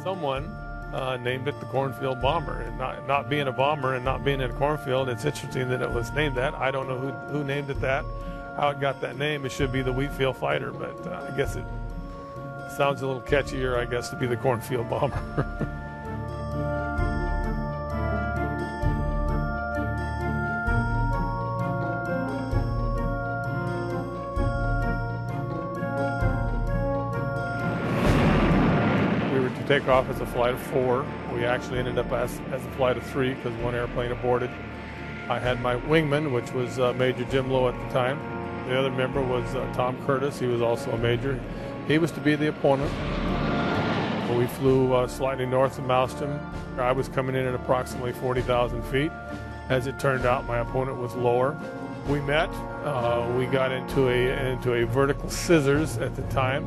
someone named it the Cornfield Bomber. And not being a bomber and not being in a cornfield, it's interesting that it was named that. I don't know who named it that, how it got that name. It should be the Wheatfield Fighter, but I guess it sounds a little catchier, I guess, to be the Cornfield Bomber. Take off as a flight of 4. We actually ended up as a flight of 3 because one airplane aborted. I had my wingman, which was Major Jim Lowe at the time. The other member was Tom Curtis. He was also a major. He was to be the opponent. We flew slightly north of Mauston. I was coming in at approximately 40,000 feet. As it turned out, my opponent was lower. We met. We got into a vertical scissors at the time.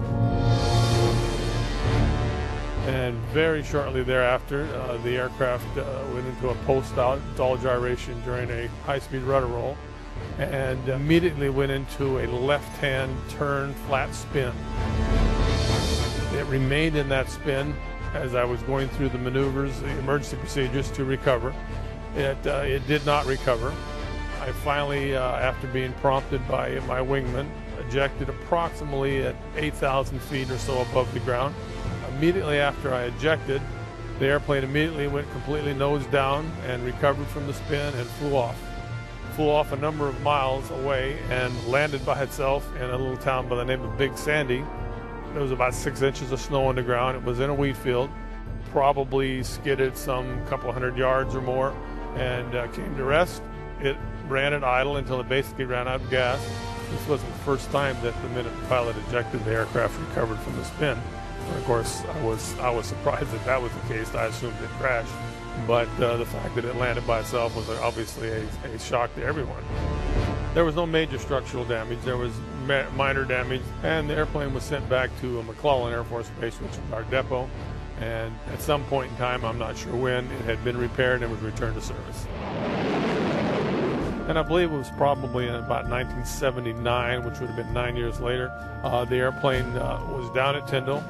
And very shortly thereafter, the aircraft went into a post-stall gyration during a high-speed rudder roll and immediately went into a left-hand turn flat spin. It remained in that spin as I was going through the maneuvers, the emergency procedures to recover. It did not recover. I finally, after being prompted by my wingman, ejected approximately at 8,000 feet or so above the ground. Immediately after I ejected, the airplane immediately went completely nose down and recovered from the spin and flew off. Flew off a number of miles away and landed by itself in a little town by the name of Big Sandy. There was about 6 inches of snow on the ground. It was in a wheat field. Probably skidded some couple hundred yards or more and came to rest. It ran at idle until it basically ran out of gas. This wasn't the first time that the minute the pilot ejected, the aircraft recovered from the spin. And of course, I was surprised that that was the case. I assumed it crashed, but the fact that it landed by itself was obviously a shock to everyone. There was no major structural damage. There was minor damage, and the airplane was sent back to McClellan Air Force Base, which was our depot. And at some point in time, I'm not sure when, it had been repaired and was returned to service. And I believe it was probably in about 1979, which would have been 9 years later. The airplane was down at Tyndall,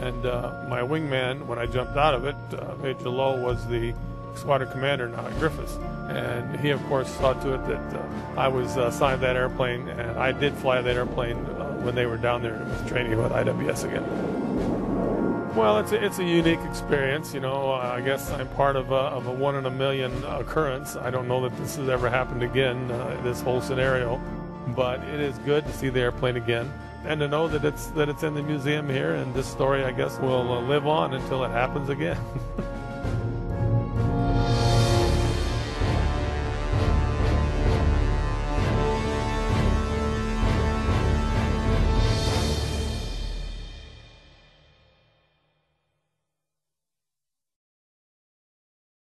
and my wingman, when I jumped out of it, Major Lowe, was the squadron commander now at Griffiths. And he, of course, saw to it that I was assigned that airplane, and I did fly that airplane when they were down there with training with IWS again. Well, it's a unique experience, you know. I guess I'm part of a 1 in a million occurrence. I don't know that this has ever happened again, this whole scenario, but it is good to see the airplane again and to know that it's in the museum here, and this story, I guess, will live on until it happens again.